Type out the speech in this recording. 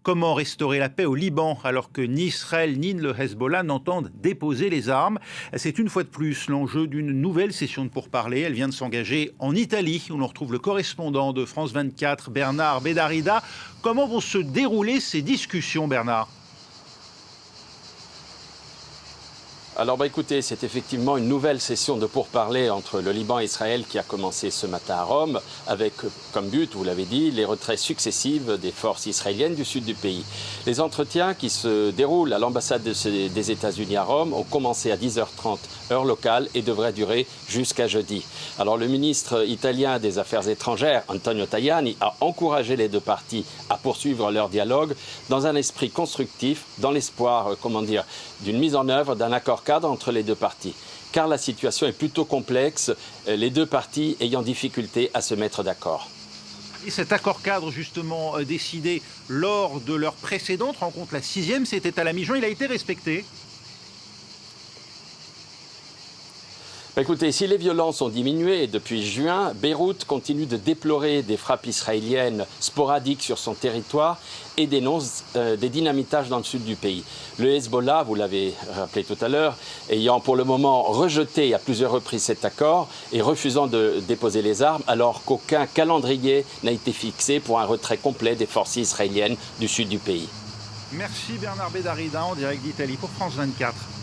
Comment restaurer la paix au Liban alors que ni Israël ni le Hezbollah n'entendent déposer les armes? C'est une fois de plus l'enjeu d'une nouvelle session de pourparlers. Elle vient de s'engager en Italie, où l'on retrouve le correspondant de France 24, Bernard Bédarida. Comment vont se dérouler ces discussions, Bernard? Alors écoutez, c'est effectivement une nouvelle session de pourparlers entre le Liban et Israël qui a commencé ce matin à Rome, avec comme but, vous l'avez dit, les retraits successifs des forces israéliennes du sud du pays. Les entretiens qui se déroulent à l'ambassade des États-Unis à Rome ont commencé à 10h30 heure locale et devraient durer jusqu'à jeudi. Alors le ministre italien des Affaires étrangères, Antonio Tajani, a encouragé les deux parties à poursuivre leur dialogue dans un esprit constructif, dans l'espoir, d'une mise en œuvre d'un accord cadre entre les deux parties. Car la situation est plutôt complexe, les deux parties ayant difficulté à se mettre d'accord. Et cet accord cadre, justement, décidé lors de leur précédente rencontre, la 6e, c'était à la mi-juin, il a été respecté? Écoutez, si les violences ont diminué depuis juin, Beyrouth continue de déplorer des frappes israéliennes sporadiques sur son territoire et dénonce des dynamitages dans le sud du pays. Le Hezbollah, vous l'avez rappelé tout à l'heure, ayant pour le moment rejeté à plusieurs reprises cet accord et refusant de déposer les armes, alors qu'aucun calendrier n'a été fixé pour un retrait complet des forces israéliennes du sud du pays. Merci Bernard Bédarida en direct d'Italie pour France 24.